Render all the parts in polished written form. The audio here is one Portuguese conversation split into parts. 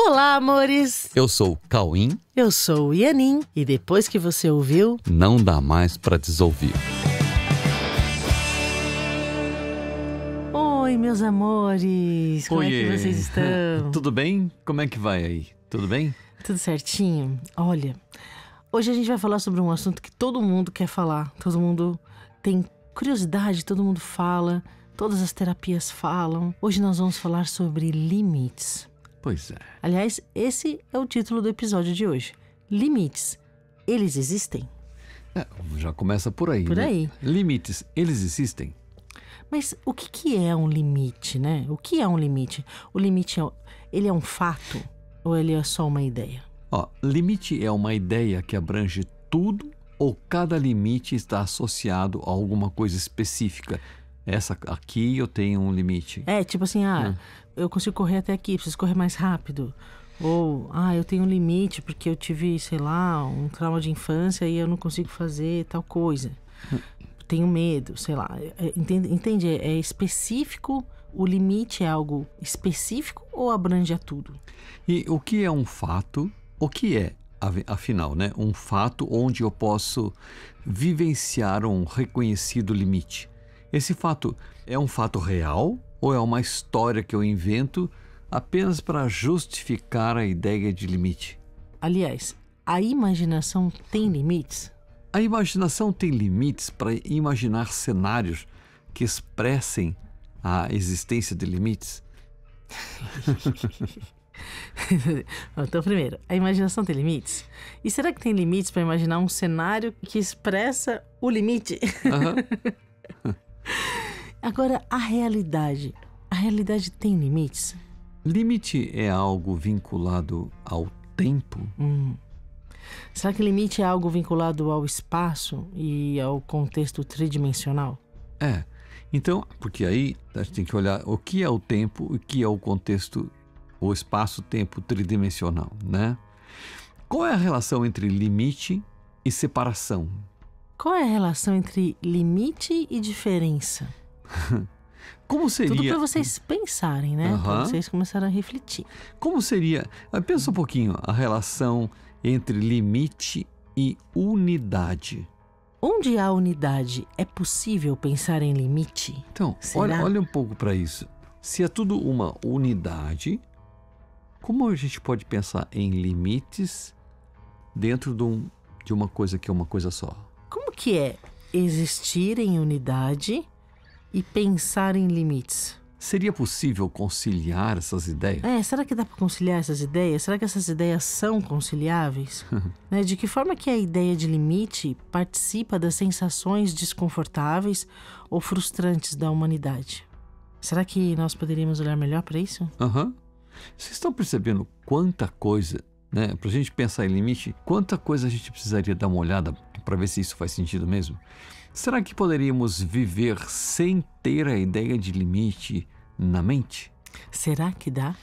Olá, amores! Eu sou o Cauim. Eu sou o Ianin. E depois que você ouviu, Não dá mais pra desouvir. Oi, meus amores! Como é que vocês estão? Tudo bem? Como é que vai aí? Tudo bem? Tudo certinho? Olha, hoje a gente vai falar sobre um assunto que todo mundo quer falar. Todo mundo tem curiosidade, todo mundo fala, todas as terapias falam. Hoje nós vamos falar sobre limites. Pois é. Aliás, esse é o título do episódio de hoje. Limites, eles existem? Já começa por aí, Por né? aí. Limites, eles existem? Mas o que é um limite, né? O que é um limite? O limite, ele é um fato ou ele é só uma ideia? Limite é uma ideia que abrange tudo ou cada limite está associado a alguma coisa específica. Essa aqui eu tenho um limite. É, tipo assim, eu consigo correr até aqui, preciso correr mais rápido. Ou, eu tenho um limite porque eu tive, sei lá, um trauma de infância e eu não consigo fazer tal coisa. Tenho medo, sei lá. Entende? É específico? O limite é algo específico ou abrange a tudo? E o que é um fato? O que é, afinal, né? Um fato onde eu posso vivenciar um reconhecido limite. Esse fato é um fato real ou é uma história que eu invento apenas para justificar a ideia de limite? Aliás, a imaginação tem limites? A imaginação tem limites para imaginar cenários que expressem a existência de limites? Então, primeiro, a imaginação tem limites? E será que tem limites para imaginar um cenário que expressa o limite? Agora, a realidade tem limites? Limite é algo vinculado ao tempo? Será que limite é algo vinculado ao espaço e ao contexto tridimensional? Então, porque aí a gente tem que olhar o que é o tempo e o que é o contexto, o espaço-tempo tridimensional, né? Qual é a relação entre limite e separação? Qual é a relação entre limite e diferença? Como seria... Tudo para vocês pensarem, né? Para vocês começarem a refletir. Como seria... Pensa um pouquinho a relação entre limite e unidade. Onde há unidade, é possível pensar em limite? Então, Será? olha um pouco para isso. Se é tudo uma unidade, como a gente pode pensar em limites dentro de uma coisa que é uma coisa só? Como que é existir em unidade e pensar em limites? Seria possível conciliar essas ideias? Será que dá para conciliar essas ideias? Será que essas ideias são conciliáveis? De que forma que a ideia de limite participa das sensações desconfortáveis ou frustrantes da humanidade? Será que nós poderíamos olhar melhor para isso? Vocês estão percebendo quanta coisa, né? Para a gente pensar em limite, quanta coisa a gente precisaria dar uma olhada para ver se isso faz sentido mesmo? Será que poderíamos viver sem ter a ideia de limite na mente? Será que dá?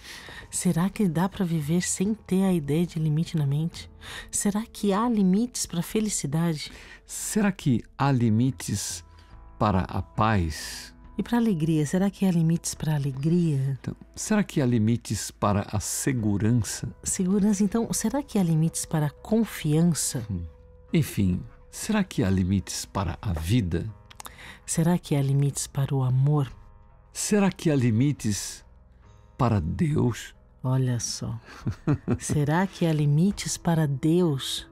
Será que dá para viver sem ter a ideia de limite na mente? Será que há limites para a felicidade? Será que há limites para a paz? E para a alegria? Será que há limites para a alegria? Então, será que há limites para a segurança? Segurança, então, será que há limites para a confiança? Enfim, será que há limites para a vida? Será que há limites para o amor? Será que há limites para Deus? Olha só. Será que há limites para Deus?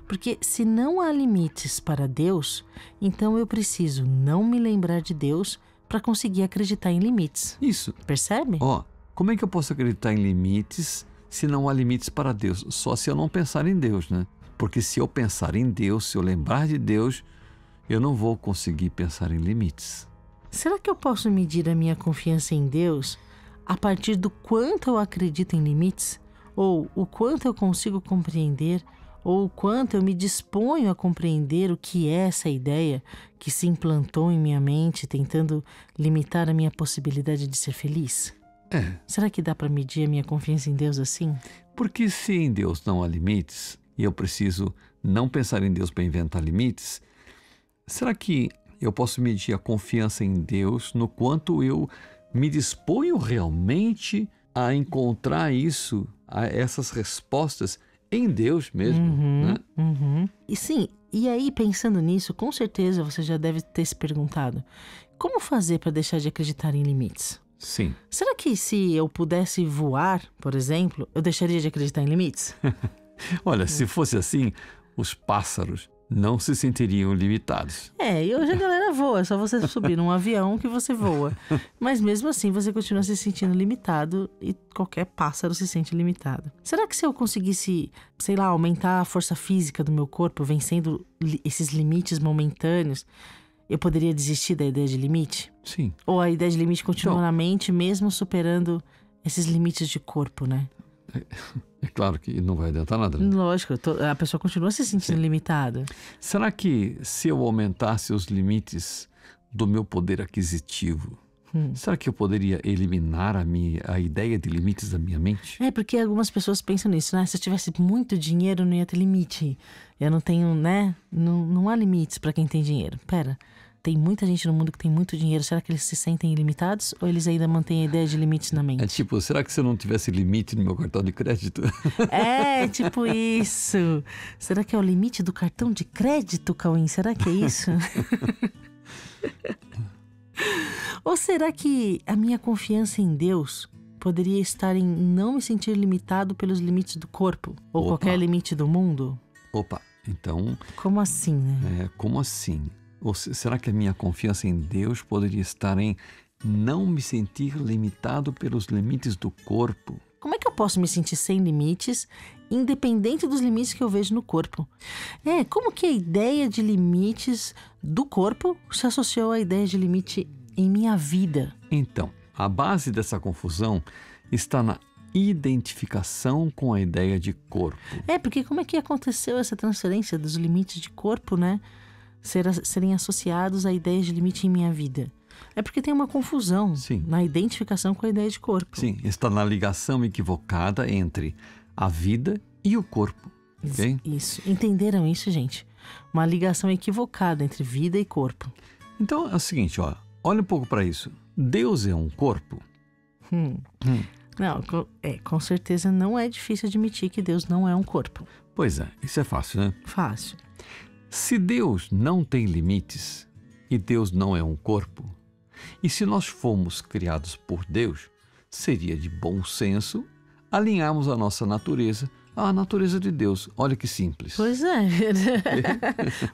Porque se não há limites para Deus, então eu preciso não me lembrar de Deus para conseguir acreditar em limites. Isso. Percebe? Como é que eu posso acreditar em limites se não há limites para Deus? Só se eu não pensar em Deus, né? Porque se eu pensar em Deus, se eu lembrar de Deus, eu não vou conseguir pensar em limites. Será que eu posso medir a minha confiança em Deus a partir do quanto eu acredito em limites? Ou o quanto eu consigo compreender? Ou o quanto eu me disponho a compreender o que é essa ideia que se implantou em minha mente, tentando limitar a minha possibilidade de ser feliz? Será que dá para medir a minha confiança em Deus assim? Porque se em Deus não há limites, e eu preciso não pensar em Deus para inventar limites, será que eu posso medir a confiança em Deus no quanto eu me disponho realmente a encontrar isso a essas respostas em Deus mesmo, né? E sim, e aí pensando nisso, com certeza você já deve ter se perguntado: como fazer para deixar de acreditar em limites? Sim. Será que se eu pudesse voar, por exemplo, eu deixaria de acreditar em limites? Olha, se fosse assim, os pássaros não se sentiriam limitados. E hoje a galera voa, é só você subir num avião que você voa. Mas mesmo assim você continua se sentindo limitado e qualquer pássaro se sente limitado. Será que se eu conseguisse, sei lá, aumentar a força física do meu corpo, vencendo esses limites momentâneos, eu poderia desistir da ideia de limite? Sim. Ou a ideia de limite continua Então, na mente, mesmo superando esses limites de corpo, né? É claro que não vai adiantar nada, né? Lógico, a pessoa continua se sentindo limitada. Será que se eu aumentasse os limites do meu poder aquisitivo, será que eu poderia eliminar a ideia de limites da minha mente? Porque algumas pessoas pensam nisso, né? Se eu tivesse muito dinheiro, não ia ter limite. Eu não tenho, né? Não há limites para quem tem dinheiro. Pera, tem muita gente no mundo que tem muito dinheiro. Será que eles se sentem ilimitados ou eles ainda mantêm a ideia de limites na mente? É tipo, será que se eu não tivesse limite no meu cartão de crédito? Tipo isso. Será que é o limite do cartão de crédito, Cauim? Será que é isso? Ou será que a minha confiança em Deus poderia estar em não me sentir limitado pelos limites do corpo? Ou Opa. qualquer limite do mundo? Opa, então, Como assim, né? como assim? Ou será que a minha confiança em Deus poderia estar em não me sentir limitado pelos limites do corpo? Como é que eu posso me sentir sem limites, independente dos limites que eu vejo no corpo? Como que a ideia de limites do corpo se associou à ideia de limite em minha vida? Então, a base dessa confusão está na identificação com a ideia de corpo. Porque como é que aconteceu essa transferência dos limites de corpo, né? Serem associados à ideia de limite em minha vida? Porque tem uma confusão Sim. na identificação com a ideia de corpo. Sim, está na ligação equivocada entre a vida e o corpo. Ok? Isso. Entenderam isso, gente? Uma ligação equivocada entre vida e corpo. Então é o seguinte, olha um pouco para isso. Deus é um corpo? Não, com certeza não é difícil admitir que Deus não é um corpo. Pois é, isso é fácil, né? Fácil. Se Deus não tem limites e Deus não é um corpo, e se nós fomos criados por Deus, seria de bom senso alinharmos a nossa natureza à natureza de Deus. Olha que simples. Pois é.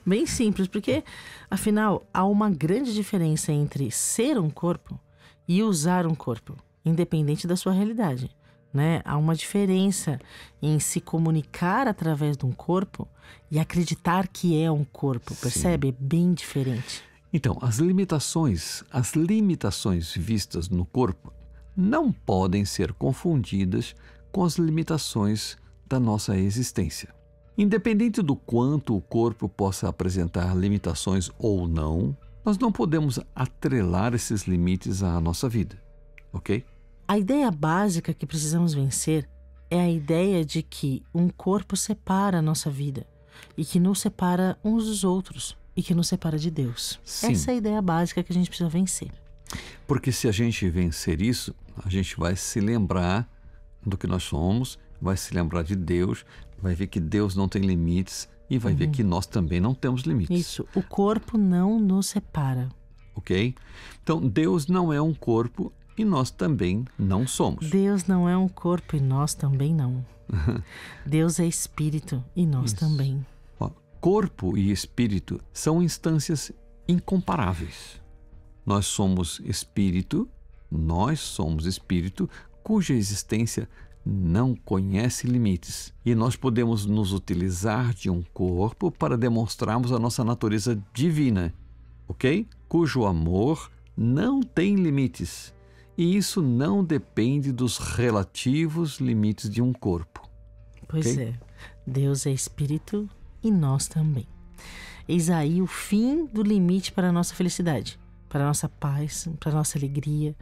Bem simples, porque, afinal, há uma grande diferença entre ser um corpo e usar um corpo, independente da sua realidade. Né? Há uma diferença em se comunicar através de um corpo e acreditar que é um corpo, percebe? É bem diferente. Então, as limitações vistas no corpo não podem ser confundidas com as limitações da nossa existência. Independente do quanto o corpo possa apresentar limitações ou não, nós não podemos atrelar esses limites à nossa vida, ok? A ideia básica que precisamos vencer é a ideia de que um corpo separa a nossa vida e que nos separa uns dos outros e que nos separa de Deus. Sim. Essa é a ideia básica que a gente precisa vencer. Porque se a gente vencer isso, a gente vai se lembrar do que nós somos, vai se lembrar de Deus, vai ver que Deus não tem limites e vai ver que nós também não temos limites. Isso, o corpo não nos separa. Ok? Então, Deus não é um corpo e nós também não somos. Deus não é um corpo e nós também não. Deus é espírito e nós também. Corpo e espírito são instâncias incomparáveis. Nós somos espírito cuja existência não conhece limites. E nós podemos nos utilizar de um corpo para demonstrarmos a nossa natureza divina, ok? Cujo amor não tem limites. E isso não depende dos relativos limites de um corpo. Pois Ok? é, Deus é espírito e nós também. Eis aí o fim do limite para a nossa felicidade, para a nossa paz, para a nossa alegria,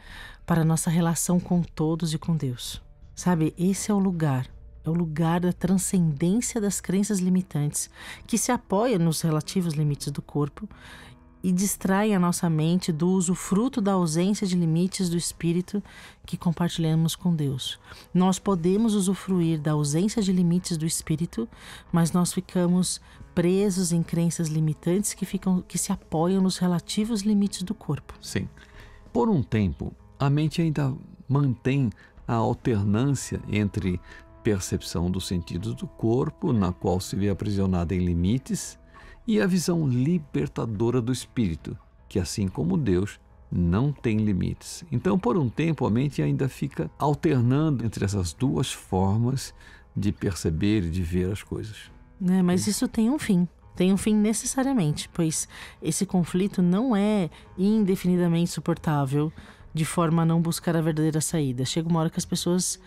para a nossa relação com todos e com Deus. Sabe, esse é o lugar da transcendência das crenças limitantes, que se apoia nos relativos limites do corpo e distraem a nossa mente do usufruto da ausência de limites do Espírito que compartilhamos com Deus. Nós podemos usufruir da ausência de limites do Espírito, mas nós ficamos presos em crenças limitantes que se apoiam nos relativos limites do corpo. Sim. Por um tempo, a mente ainda mantém a alternância entre percepção dos sentidos do corpo, na qual se vê aprisionada em limites, e a visão libertadora do espírito, que assim como Deus, não tem limites. Então, por um tempo, a mente ainda fica alternando entre essas duas formas de perceber e de ver as coisas. Mas isso tem um fim. Tem um fim necessariamente, pois esse conflito não é indefinidamente suportável de forma a não buscar a verdadeira saída. Chega uma hora que as pessoas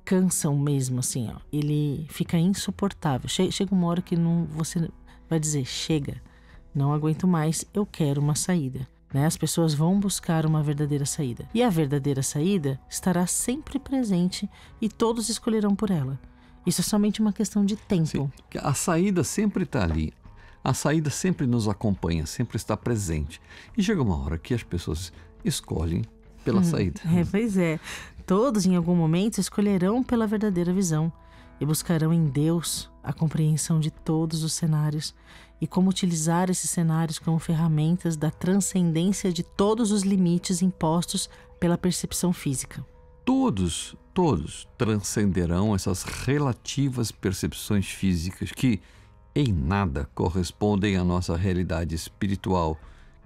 cansam mesmo, assim, ó. Ele fica insuportável. Chega uma hora que você vai dizer, chega, não aguento mais, eu quero uma saída. As pessoas vão buscar uma verdadeira saída. E a verdadeira saída estará sempre presente e todos escolherão por ela. Isso é somente uma questão de tempo. Sim, a saída sempre está ali. A saída sempre nos acompanha, sempre está presente. E chega uma hora que as pessoas escolhem pela saída. Pois é. Todos, em algum momento, escolherão pela verdadeira visão e buscarão em Deus a compreensão de todos os cenários e como utilizar esses cenários como ferramentas da transcendência de todos os limites impostos pela percepção física. Todos transcenderão essas relativas percepções físicas que, em nada, correspondem à nossa realidade espiritual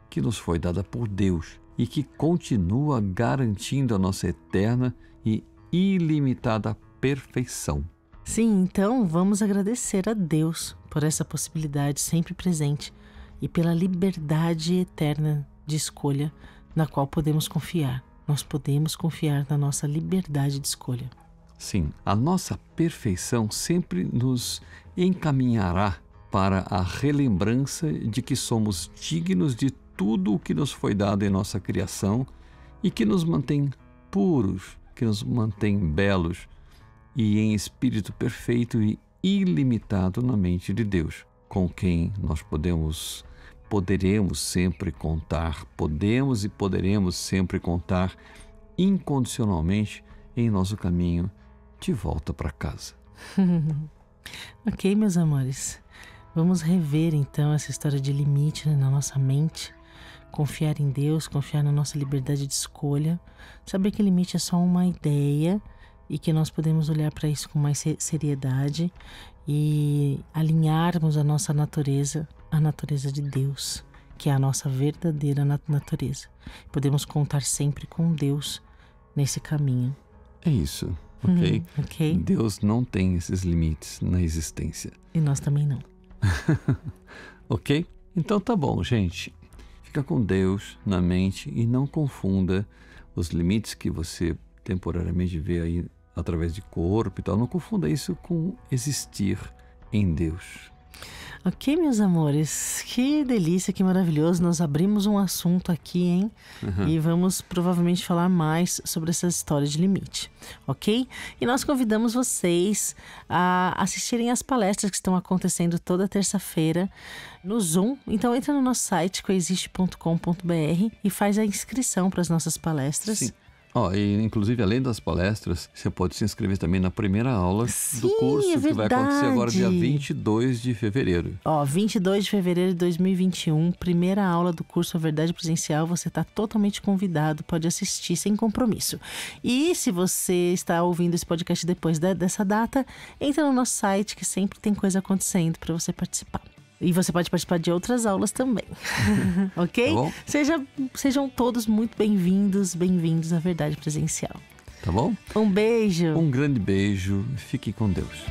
que nos foi dada por Deus e que continua garantindo a nossa eterna e ilimitada perfeição. Sim, então vamos agradecer a Deus por essa possibilidade sempre presente e pela liberdade eterna de escolha na qual podemos confiar. Nós podemos confiar na nossa liberdade de escolha. Sim, a nossa perfeição sempre nos encaminhará para a relembrança de que somos dignos de tudo o que nos foi dado em nossa criação e que nos mantém puros, que nos mantém belos e em espírito perfeito e ilimitado na mente de Deus, com quem nós poderemos sempre contar, podemos e poderemos sempre contar incondicionalmente em nosso caminho de volta para casa. Ok, meus amores, vamos rever então essa história de limite na nossa mente, confiar em Deus, confiar na nossa liberdade de escolha, saber que limite é só uma ideia e que nós podemos olhar para isso com mais seriedade e alinharmos a nossa natureza à natureza de Deus, que é a nossa verdadeira natureza. Podemos contar sempre com Deus nesse caminho. É isso, ok? Ok. Deus não tem esses limites na existência. E nós também não. Ok? Então tá bom, gente. Fica com Deus na mente e não confunda os limites que você temporariamente vê aí através de corpo e tal. Não confunda isso com existir em Deus. Ok, meus amores, que delícia, que maravilhoso. Nós abrimos um assunto aqui, hein? E vamos provavelmente falar mais sobre essa história de limite, ok? E nós convidamos vocês a assistirem às palestras que estão acontecendo toda terça-feira no Zoom. Então entra no nosso site, coexiste.com.br e faz a inscrição para as nossas palestras. Sim. E, inclusive, além das palestras, você pode se inscrever também na primeira aula do curso, que vai acontecer agora dia 22 de fevereiro. 22 de fevereiro de 2021, primeira aula do curso A Verdade Presencial. Você está totalmente convidado, pode assistir sem compromisso. E se você está ouvindo esse podcast depois dessa data, entra no nosso site, que sempre tem coisa acontecendo para você participar. E você pode participar de outras aulas também, ok? Tá bom? Sejam todos muito bem-vindos à Verdade Presencial. Tá bom? Um beijo. Um grande beijo. Fique com Deus.